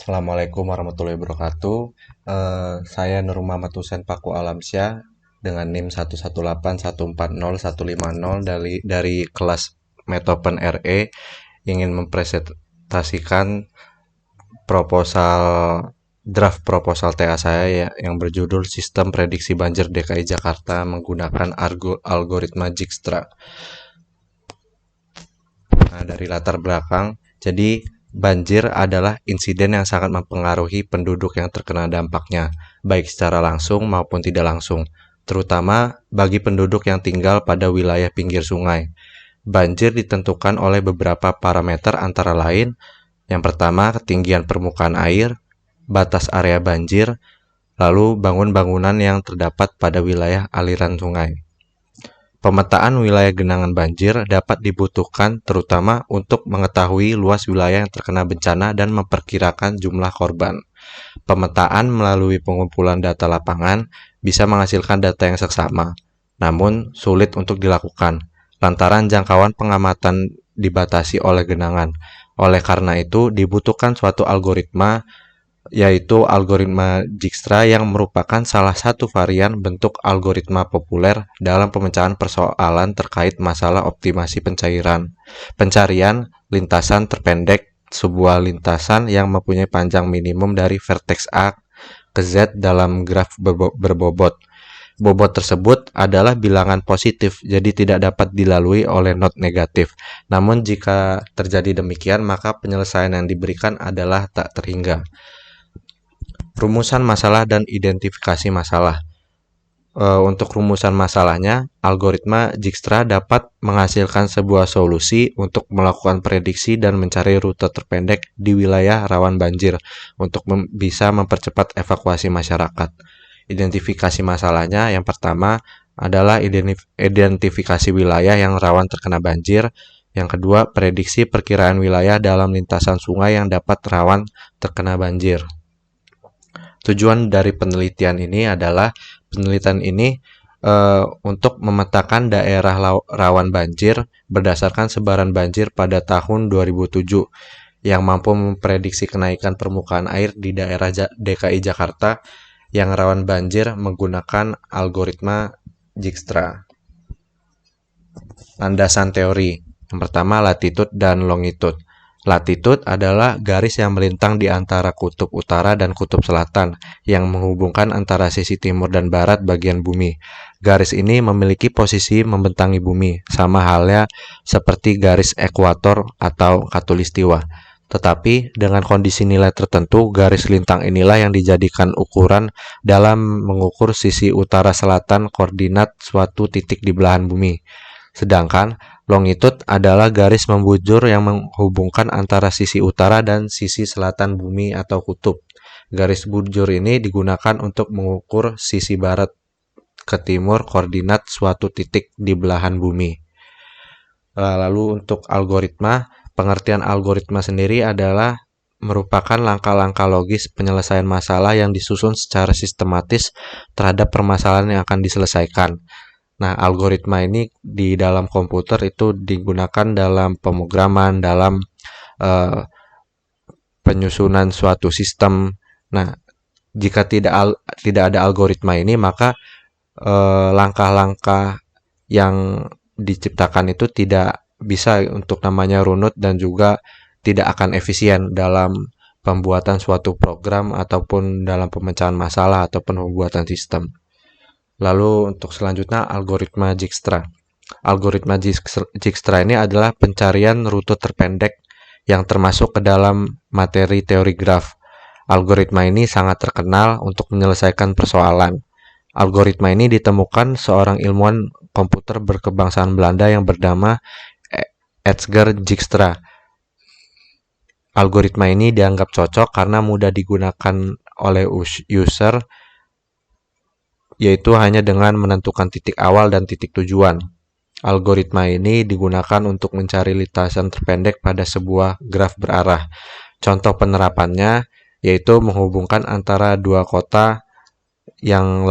Assalamualaikum warahmatullahi wabarakatuh. Saya Nur Muhammad Husain Paku Alamsyah dengan NIM 118140150 dari kelas Metopen RE ingin mempresentasikan proposal draft proposal TA saya yang berjudul Sistem Prediksi Banjir DKI Jakarta menggunakan algoritma Dijkstra. Nah, dari latar belakang, jadi banjir adalah insiden yang sangat mempengaruhi penduduk yang terkena dampaknya, baik secara langsung maupun tidak langsung, terutama bagi penduduk yang tinggal pada wilayah pinggir sungai. Banjir ditentukan oleh beberapa parameter antara lain, yang pertama ketinggian permukaan air, batas area banjir, lalu bangunan-bangunan yang terdapat pada wilayah aliran sungai. Pemetaan wilayah genangan banjir dapat dibutuhkan terutama untuk mengetahui luas wilayah yang terkena bencana dan memperkirakan jumlah korban. Pemetaan melalui pengumpulan data lapangan bisa menghasilkan data yang seksama, namun sulit untuk dilakukan lantaran jangkauan pengamatan dibatasi oleh genangan. Oleh karena itu, dibutuhkan suatu algoritma, yaitu algoritma Dijkstra yang merupakan salah satu varian bentuk algoritma populer dalam pemecahan persoalan terkait masalah optimasi pencarian lintasan terpendek, sebuah lintasan yang mempunyai panjang minimum dari vertex A ke Z dalam graf berbobot. Bobot tersebut adalah bilangan positif, jadi tidak dapat dilalui oleh not negatif. Namun jika terjadi demikian, maka penyelesaian yang diberikan adalah tak terhingga. Rumusan masalah dan identifikasi masalah. Untuk rumusan masalahnya, algoritma Dijkstra dapat menghasilkan sebuah solusi untuk melakukan prediksi dan mencari rute terpendek di wilayah rawan banjir untuk bisa mempercepat evakuasi masyarakat. Identifikasi masalahnya yang pertama adalah identifikasi wilayah yang rawan terkena banjir. Yang kedua, prediksi perkiraan wilayah dalam lintasan sungai yang dapat rawan terkena banjir. Tujuan dari penelitian ini adalah untuk memetakan daerah rawan banjir berdasarkan sebaran banjir pada tahun 2007 yang mampu memprediksi kenaikan permukaan air di daerah DKI Jakarta yang rawan banjir menggunakan algoritma Dijkstra. Landasan teori. Yang pertama, latitude dan longitude. Latitude adalah garis yang melintang di antara kutub utara dan kutub selatan yang menghubungkan antara sisi timur dan barat bagian bumi. Garis ini memiliki posisi membentangi bumi, sama halnya seperti garis ekuator atau khatulistiwa. Tetapi dengan kondisi nilai tertentu, garis lintang inilah yang dijadikan ukuran dalam mengukur sisi utara-selatan koordinat suatu titik di belahan bumi. Sedangkan longitude adalah garis membujur yang menghubungkan antara sisi utara dan sisi selatan bumi atau kutub. Garis bujur ini digunakan untuk mengukur sisi barat ke timur koordinat suatu titik di belahan bumi. Lalu untuk algoritma, pengertian algoritma sendiri adalah merupakan langkah-langkah logis penyelesaian masalah yang disusun secara sistematis terhadap permasalahan yang akan diselesaikan. Nah, algoritma ini di dalam komputer itu digunakan dalam pemrograman, dalam penyusunan suatu sistem. Nah, jika tidak ada algoritma ini, maka langkah-langkah yang diciptakan itu tidak bisa untuk namanya runut dan juga tidak akan efisien dalam pembuatan suatu program ataupun dalam pemecahan masalah ataupun pembuatan sistem. Lalu untuk selanjutnya algoritma Dijkstra. Algoritma Dijkstra ini adalah pencarian rute terpendek yang termasuk ke dalam materi teori graf. Algoritma ini sangat terkenal untuk menyelesaikan persoalan. Algoritma ini ditemukan seorang ilmuwan komputer berkebangsaan Belanda yang bernama Edgar Dijkstra. Algoritma ini dianggap cocok karena mudah digunakan oleh user, yaitu hanya dengan menentukan titik awal dan titik tujuan. Algoritma ini digunakan untuk mencari lintasan terpendek pada sebuah graf berarah. Contoh penerapannya yaitu menghubungkan antara dua kota yang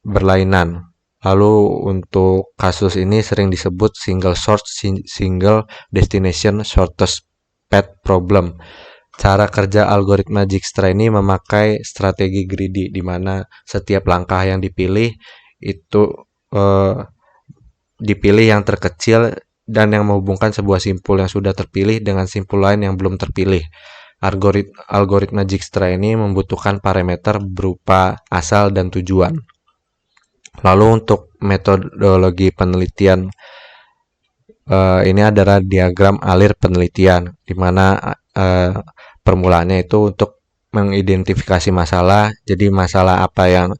berlainan. Lalu untuk kasus ini sering disebut single source, single destination shortest path problem. Cara kerja algoritma Dijkstra ini memakai strategi greedy, di mana setiap langkah yang dipilih itu eh, dipilih yang terkecil dan yang menghubungkan sebuah simpul yang sudah terpilih dengan simpul lain yang belum terpilih. Algoritma Dijkstra ini membutuhkan parameter berupa asal dan tujuan. Lalu untuk metodologi penelitian, ini adalah diagram alir penelitian, di mana permulaannya itu untuk mengidentifikasi masalah. Jadi masalah apa yang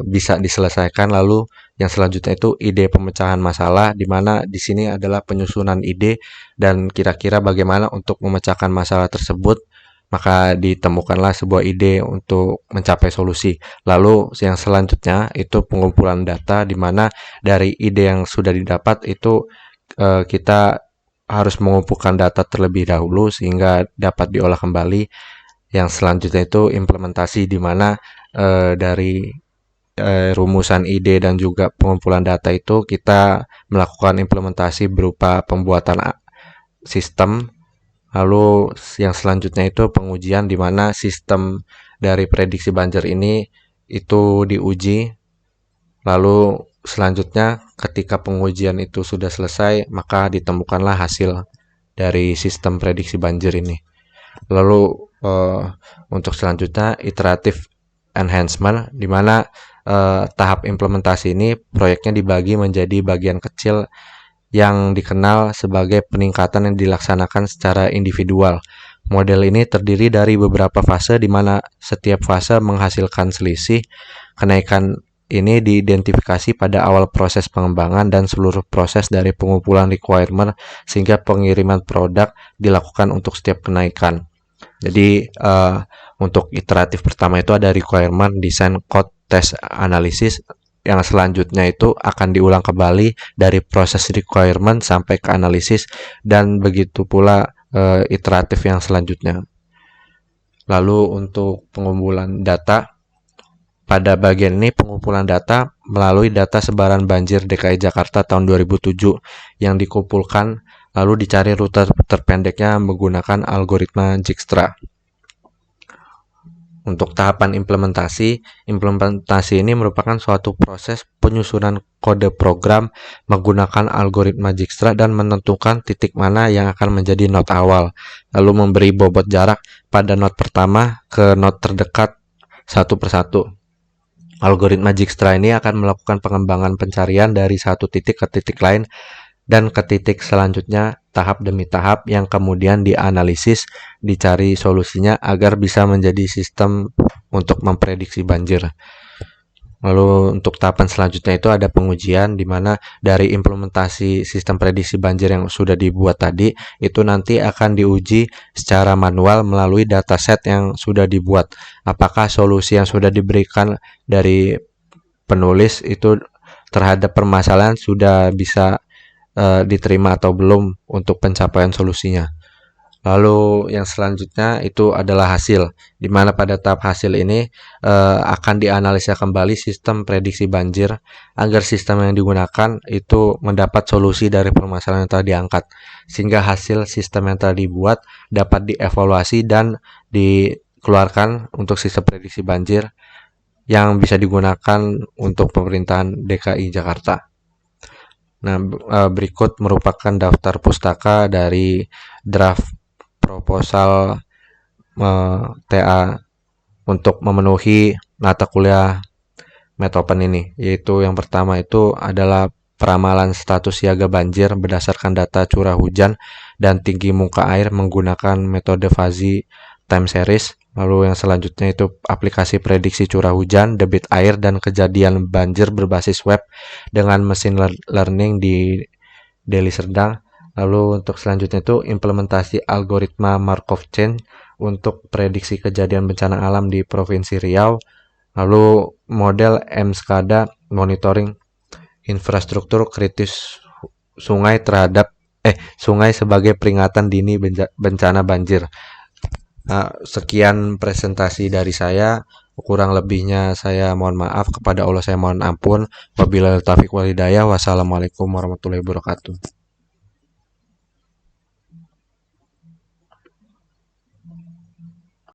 bisa diselesaikan, lalu yang selanjutnya itu ide pemecahan masalah, di mana di sini adalah penyusunan ide dan kira-kira bagaimana untuk memecahkan masalah tersebut. Maka ditemukanlah sebuah ide untuk mencapai solusi. Lalu yang selanjutnya itu pengumpulan data, di mana dari ide yang sudah didapat itu kita harus mengumpulkan data terlebih dahulu sehingga dapat diolah kembali. Yang selanjutnya itu implementasi, di mana dari rumusan ide dan juga pengumpulan data itu kita melakukan implementasi berupa pembuatan sistem. Lalu yang selanjutnya itu pengujian, di mana sistem dari prediksi banjir ini itu diuji. Lalu selanjutnya ketika pengujian itu sudah selesai, maka ditemukanlah hasil dari sistem prediksi banjir ini. Lalu untuk selanjutnya iteratif enhancement, di mana tahap implementasi ini proyeknya dibagi menjadi bagian kecil yang dikenal sebagai peningkatan yang dilaksanakan secara individual. Model ini terdiri dari beberapa fase, di mana setiap fase menghasilkan selisih. Kenaikan ini diidentifikasi pada awal proses pengembangan dan seluruh proses dari pengumpulan requirement sehingga pengiriman produk dilakukan untuk setiap kenaikan. Jadi untuk iteratif pertama itu ada requirement, design, code, test, analisis. Yang selanjutnya itu akan diulang kembali dari proses requirement sampai ke analisis, dan begitu pula iteratif yang selanjutnya. Lalu untuk pengumpulan data, pada bagian ini pengumpulan data melalui data sebaran banjir DKI Jakarta tahun 2007 yang dikumpulkan, lalu dicari rute terpendeknya menggunakan algoritma Dijkstra. Untuk tahapan implementasi ini merupakan suatu proses penyusunan kode program menggunakan algoritma Dijkstra dan menentukan titik mana yang akan menjadi node awal, lalu memberi bobot jarak pada node pertama ke node terdekat satu persatu. Algoritma Dijkstra ini akan melakukan pengembangan pencarian dari satu titik ke titik lain dan ke titik selanjutnya tahap demi tahap, yang kemudian dianalisis, dicari solusinya agar bisa menjadi sistem untuk memprediksi banjir. Lalu untuk tahapan selanjutnya itu ada pengujian, di mana dari implementasi sistem prediksi banjir yang sudah dibuat tadi itu nanti akan diuji secara manual melalui dataset yang sudah dibuat. Apakah solusi yang sudah diberikan dari penulis itu terhadap permasalahan sudah bisa diterima atau belum untuk pencapaian solusinya. Lalu yang selanjutnya itu adalah hasil, di mana pada tahap hasil ini akan dianalisa kembali sistem prediksi banjir agar sistem yang digunakan itu mendapat solusi dari permasalahan yang telah diangkat, sehingga hasil sistem yang telah dibuat dapat dievaluasi dan dikeluarkan untuk sistem prediksi banjir yang bisa digunakan untuk pemerintahan DKI Jakarta. Nah, berikut merupakan daftar pustaka dari draft proposal TA untuk memenuhi mata kuliah Metopen ini, yaitu yang pertama itu adalah peramalan status siaga banjir berdasarkan data curah hujan dan tinggi muka air menggunakan metode fuzzy time series. Lalu yang selanjutnya itu aplikasi prediksi curah hujan, debit air, dan kejadian banjir berbasis web dengan mesin learning di Deli Serdang. Lalu untuk selanjutnya itu implementasi algoritma Markov Chain untuk prediksi kejadian bencana alam di Provinsi Riau. Lalu model MSCADA monitoring infrastruktur kritis sungai terhadap sungai sebagai peringatan dini bencana banjir. Nah, sekian presentasi dari saya. Kurang lebihnya saya mohon maaf, kepada Allah saya mohon ampun. Wabillahi taufiq wal hidayah. Wassalamualaikum warahmatullahi wabarakatuh.